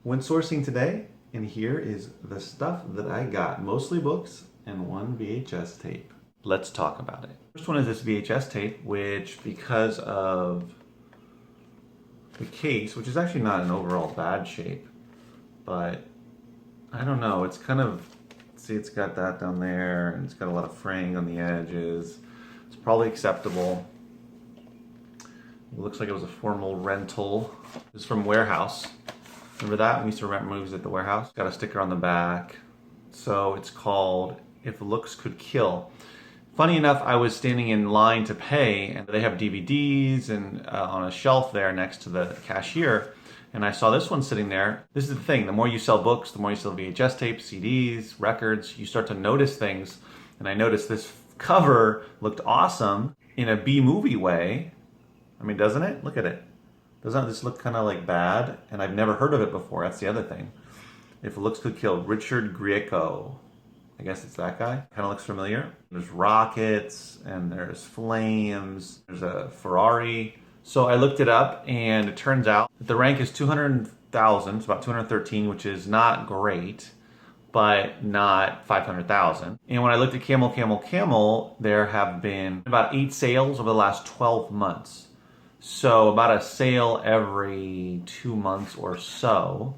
When sourcing today, and here is the stuff that I got. Mostly books and one VHS tape. Let's talk about it. First one is this VHS tape, which because of the case, which is actually not in overall bad shape, but I don't know, it's kind of, see, it's got that down there, and it's got a lot of fraying on the edges. It's probably acceptable. It looks like it was a formal rental. This is from Warehouse. Remember that? We used to rent movies at the Warehouse. Got a sticker on the back. So it's called If Looks Could Kill. Funny enough, I was standing in line to pay, and they have DVDs and on a shelf there next to the cashier, and I saw this one sitting there. This is the thing, the more you sell books, the more you sell VHS tapes, CDs, records, you start to notice things, and I noticed this cover looked awesome in a B-movie way. I mean, doesn't it? Look at it. Doesn't this look kind of like bad? And I've never heard of it before, that's the other thing. If Looks Could Kill, Richard Grieco. I guess it's that guy. Kind of looks familiar. There's rockets and there's flames. There's a Ferrari. So I looked it up and it turns out that the rank is 200,000. It's about 213, which is not great, but not 500,000. And when I looked at Camel, there have been about 8 sales over the last 12 months. So about a sale every 2 months or so,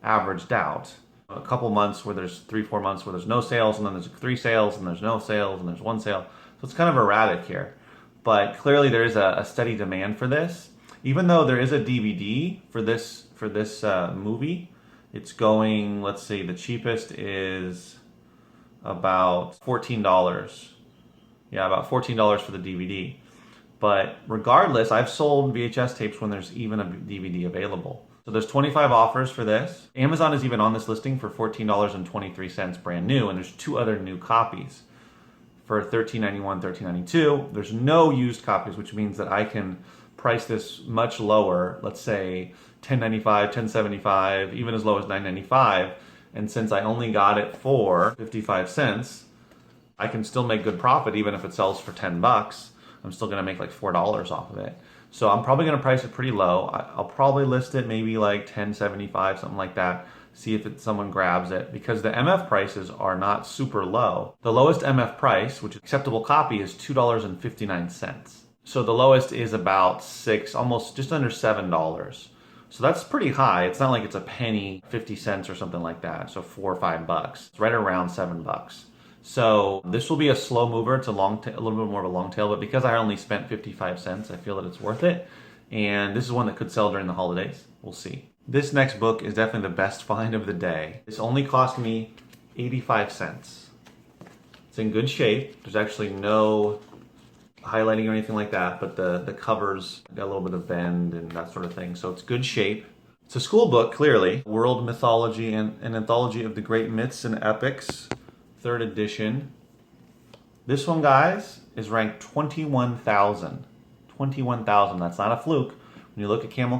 averaged out. A couple months where there's 3-4 months where there's no sales, and then there's 3 sales, and there's no sales, and there's 1 sale. So it's kind of erratic here. But clearly there is a steady demand for this. Even though there is a DVD for this movie, it's going, let's see, the cheapest is about $14. Yeah, about $14 for the DVD. But regardless, I've sold VHS tapes when there's even a DVD available. So there's 25 offers for this. Amazon is even on this listing for $14.23 brand new, and there's 2 other new copies for $13.91, $13.92. There's no used copies, which means that I can price this much lower, let's say $10.95, $10.75, even as low as $9.95. And since I only got it for 55 cents, I can still make good profit even if it sells for 10 bucks. I'm still gonna make like $4 off of it. So I'm probably gonna price it pretty low. I'll probably list it maybe like $10.75, something like that. See if someone grabs it, because the MF prices are not super low. The lowest MF price, which is acceptable copy, is $2.59. So the lowest is about $6, almost just under $7. So that's pretty high. It's not like it's a penny, 50 cents or something like that. So $4 or $5. It's right around $7. So this will be a slow mover. It's a little bit more of a long tail, but because I only spent 55 cents, I feel that it's worth it. And this is one that could sell during the holidays. We'll see. This next book is definitely the best find of the day. This only cost me 85 cents. It's in good shape. There's actually no highlighting or anything like that, but the covers got a little bit of bend and that sort of thing. So it's good shape. It's a school book, clearly. World Mythology and an Anthology of the Great Myths and Epics. 3rd edition. This one, guys, is ranked 21,000. 21,000. That's not a fluke. When you look at Camel,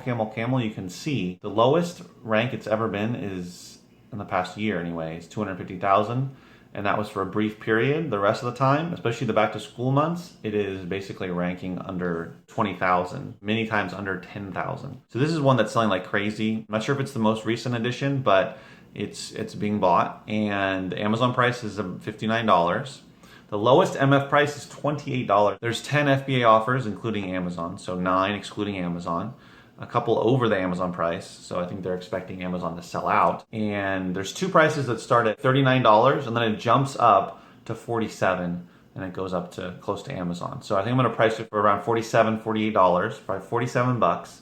you can see the lowest rank it's ever been is, in the past year anyway, is 250,000. And that was for a brief period. The rest of the time, especially the back to school months, it is basically ranking under 20,000, many times under 10,000. So this is one that's selling like crazy. I'm not sure if it's the most recent edition, but it's being bought, and the Amazon price is $59. The lowest MF price is $28. There's 10 FBA offers, including Amazon, so 9 excluding Amazon. A couple over the Amazon price, so I think they're expecting Amazon to sell out. And there's 2 prices that start at $39, and then it jumps up to $47, and it goes up to close to Amazon. So I think I'm gonna price it for around $47, $48, probably 47 bucks.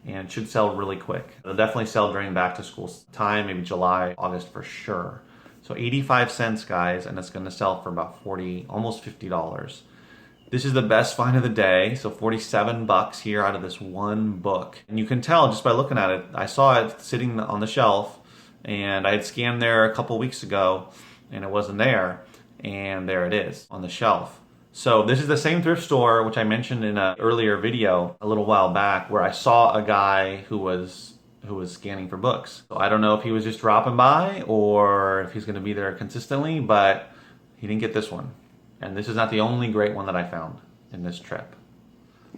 And it should sell really quick. It'll definitely sell during back to school time, maybe July, August for sure. So 85 cents, guys, and it's gonna sell for about 40, almost $50. This is the best find of the day. So 47 bucks here out of this one book. And you can tell just by looking at it. I saw it sitting on the shelf, and I had scanned there a couple weeks ago, and it wasn't there. And there it is on the shelf. So this is the same thrift store, which I mentioned in an earlier video a little while back, where I saw a guy who was scanning for books. So I don't know if he was just dropping by or if he's gonna be there consistently, but he didn't get this one. And this is not the only great one that I found in this trip.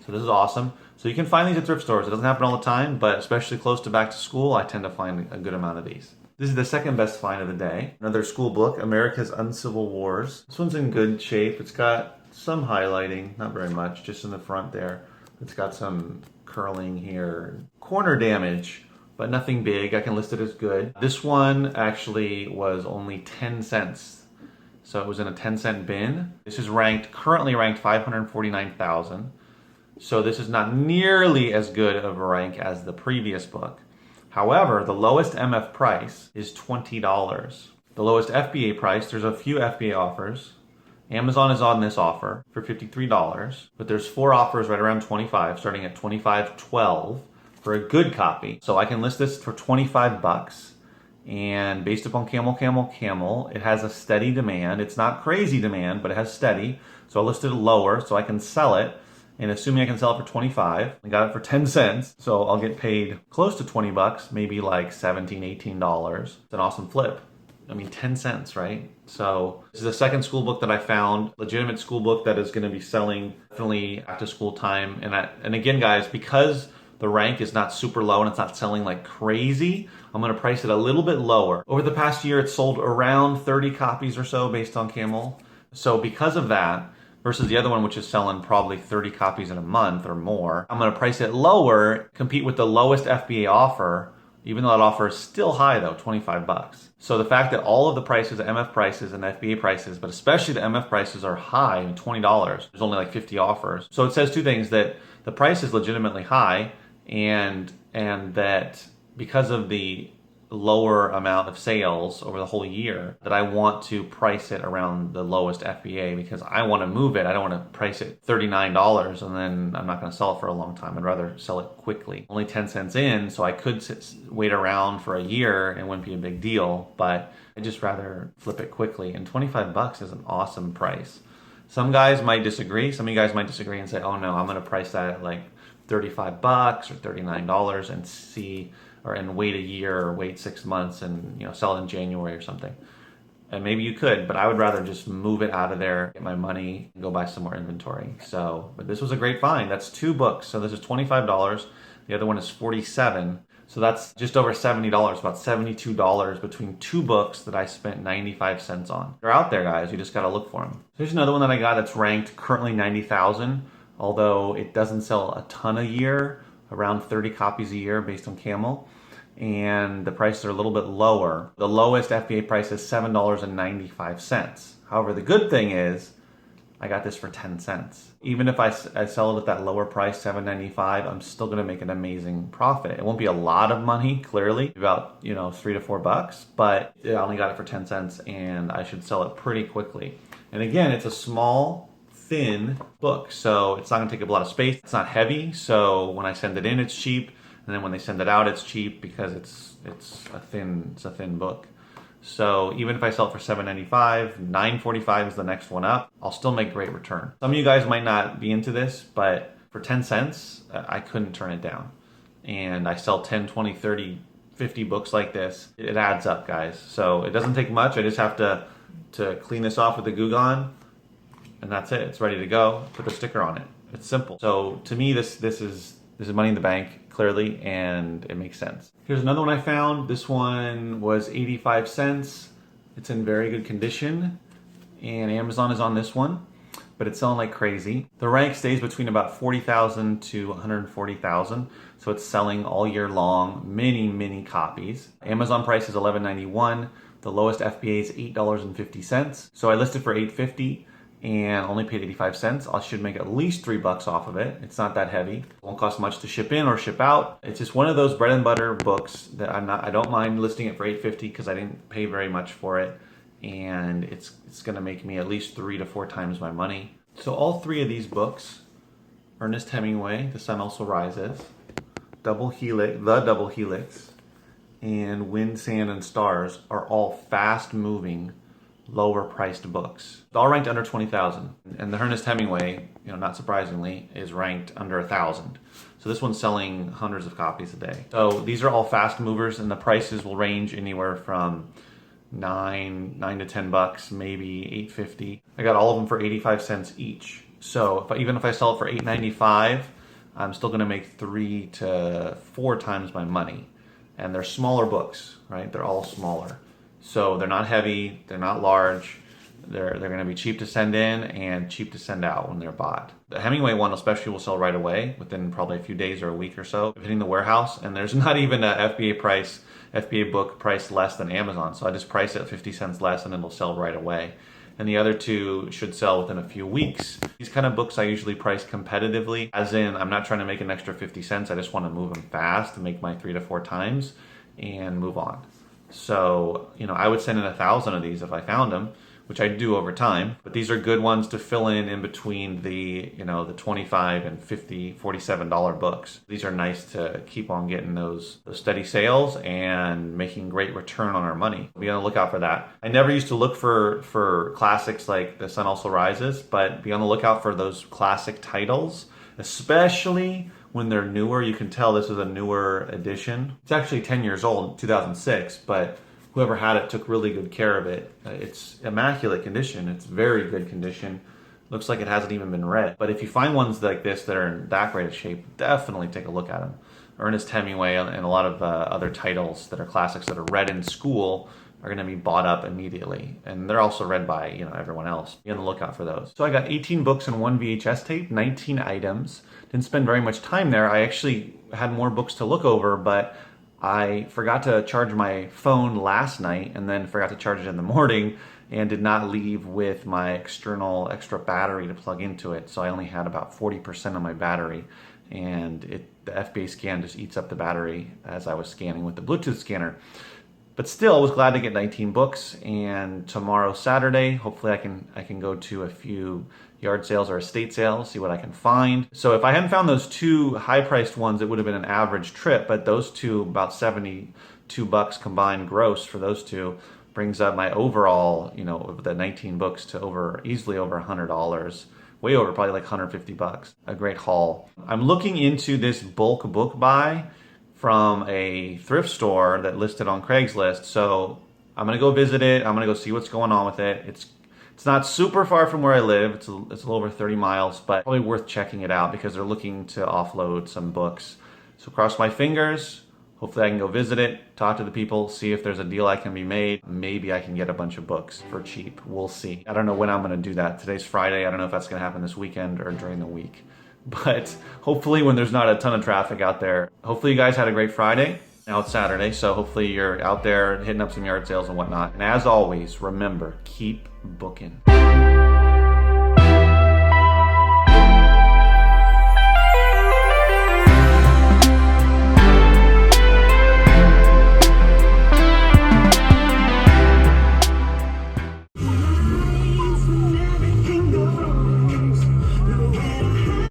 So this is awesome. So you can find these at thrift stores. It doesn't happen all the time, but especially close to back to school, I tend to find a good amount of these. This is the second best find of the day. Another school book, America's Uncivil Wars. This one's in good shape. It's got some highlighting, not very much, just in the front there. It's got some curling here. Corner damage, but nothing big. I can list it as good. This one actually was only 10 cents. So it was in a 10-cent bin. This is currently ranked 549,000. So this is not nearly as good of a rank as the previous book. However, the lowest MF price is $20. The lowest FBA price, there's a few FBA offers. Amazon is on this offer for $53, but there's 4 offers right around 25, starting at $25.12 for a good copy. So I can list this for 25 bucks, and based upon Camel, it has a steady demand. It's not crazy demand, but it has steady. So I listed it lower so I can sell it. And assuming I can sell it for 25, I got it for 10 cents. So I'll get paid close to 20 bucks, maybe like $17, $18. It's an awesome flip. I mean, 10 cents, right? So this is the second school book that I found, legitimate school book that is going to be selling definitely after school time. And again, guys, because the rank is not super low and it's not selling like crazy, I'm going to price it a little bit lower. Over the past year, it's sold around 30 copies or so based on Camel. So because of that, versus the other one, which is selling probably 30 copies in a month or more, I'm going to price it lower, compete with the lowest FBA offer, even though that offer is still high though, 25 bucks. So the fact that all of the prices, the MF prices and the FBA prices, but especially the MF prices are high, I mean $20, there's only like 50 offers. So it says two things, that the price is legitimately high and that because of the lower amount of sales over the whole year, that I want to price it around the lowest FBA because I want to move it. I don't want to price it $39 and then I'm not going to sell it for a long time. I'd rather sell it quickly. Only 10 cents in, so I could wait around for a year and it wouldn't be a big deal, but I'd just rather flip it quickly. And 25 bucks is an awesome price. Some guys might disagree. Some of you guys might disagree and say, oh no, I'm going to price that at like 35 bucks or $39 and see, and wait a year or wait 6 months and sell it in January or something. And maybe you could, but I would rather just move it out of there, get my money, and go buy some more inventory. So, but this was a great find. That's 2 books. So this is $25. The other one is $47. So that's just over $70, about $72 between 2 books that I spent 95 cents on. They're out there, guys. You just got to look for them. Here's another one that I got that's ranked currently 90,000, although it doesn't sell a ton a year, around 30 copies a year based on Camel, and the prices are a little bit lower. The lowest FBA price is $7.95. However, the good thing is I got this for 10 cents. Even if I sell it at that lower price, $7.95, I'm still going to make an amazing profit. It won't be a lot of money, clearly, about 3 to 4 bucks, but I only got it for 10 cents and I should sell it pretty quickly. And again, it's a small, thin book, so it's not going to take up a lot of space. It's not heavy, so when I send it in, it's cheap, and then when they send it out, it's cheap because it's a thin book. So even if I sell it for $7.95, $9.45 is the next one up, I'll still make great return. Some of you guys might not be into this, but for 10 cents, I couldn't turn it down. And I sell 10, 20, 30, 50 books like this. It adds up, guys. So it doesn't take much. I just have to clean this off with the Goo Gone, and that's it. It's ready to go. Put the sticker on it. It's simple. So to me, this is money in the bank, clearly, and it makes sense. Here's another one I found. This one was 85 cents. It's in very good condition, and Amazon is on this one, but it's selling like crazy. The rank stays between about 40,000 to 140,000, so it's selling all year long, many copies. Amazon price is $11.91. The lowest FBA is $8.50. So I listed for $8.50. And only paid 85 cents. I should make at least $3 off of it. It's not that heavy. It won't cost much to ship in or ship out. It's just one of those bread and butter books that I don't mind listing it for $8.50 because I didn't pay very much for it. And it's gonna make me at least 3 to 4 times my money. So all 3 of these books, Ernest Hemingway, The Sun Also Rises, The Double Helix, and Wind, Sand, and Stars are all fast moving, lower priced books. All ranked under 20,000. And the Ernest Hemingway, not surprisingly, is ranked under 1,000. So this one's selling hundreds of copies a day. So these are all fast movers, and the prices will range anywhere from $9 to $10, maybe $8.50. I got all of them for 85 cents each. So even if I sell it for $8.95, I'm still gonna make 3 to 4 times my money. And they're smaller books, right? They're all smaller. So they're not heavy, they're not large, they're gonna be cheap to send in and cheap to send out when they're bought. The Hemingway one especially will sell right away within probably a few days or a week or so of hitting the warehouse, and there's not even a FBA book price less than Amazon. So I just price it 50 cents less and it'll sell right away. And the other two should sell within a few weeks. These kind of books I usually price competitively, as in I'm not trying to make an extra 50 cents, I just want to move them fast to make my 3 to 4 times and move on. So, I would send in 1,000 of these if I found them, which I do over time. But these are good ones to fill in between the, the $25 and $50, $47 books. These are nice to keep on getting those steady sales and making great return on our money. Be on the lookout for that. I never used to look for classics like The Sun Also Rises, but be on the lookout for those classic titles, especially when they're newer. You can tell this is a newer edition. It's actually 10 years old, 2006, but whoever had it took really good care of it. It's immaculate condition. It's very good condition. Looks like it hasn't even been read. But if you find ones like this that are in that great of shape, definitely take a look at them. Ernest Hemingway and a lot of other titles that are classics that are read in school are going to be bought up immediately. And they're also read by everyone else. Be on the lookout for those. So I got 18 books and 1 VHS tape, 19 items. Didn't spend very much time there. I actually had more books to look over, but I forgot to charge my phone last night and then forgot to charge it in the morning and did not leave with my external extra battery to plug into it. So I only had about 40% of my battery, and the FBA scan just eats up the battery as I was scanning with the Bluetooth scanner. But still, I was glad to get 19 books, and tomorrow, Saturday, hopefully I can go to a few yard sales or estate sales, see what I can find. So if I hadn't found those 2 high-priced ones, it would have been an average trip, but those 2, about $72 combined gross for those 2, brings up my overall, of the 19 books to easily over $100. Way over, probably like $150. A great haul. I'm looking into this bulk book buy from a thrift store that listed on Craigslist. So I'm gonna go visit it. I'm gonna go see what's going on with it. It's not super far from where I live. It's a little over 30 miles, but probably worth checking it out because they're looking to offload some books. So cross my fingers. Hopefully I can go visit it, talk to the people, see if there's a deal I can be made. Maybe I can get a bunch of books for cheap. We'll see. I don't know when I'm gonna do that. Today's Friday. I don't know if that's gonna happen this weekend or during the week. But hopefully when there's not a ton of traffic out there. Hopefully you guys had a great Friday. Now it's Saturday, so hopefully you're out there hitting up some yard sales and whatnot. And as always, remember, keep booking.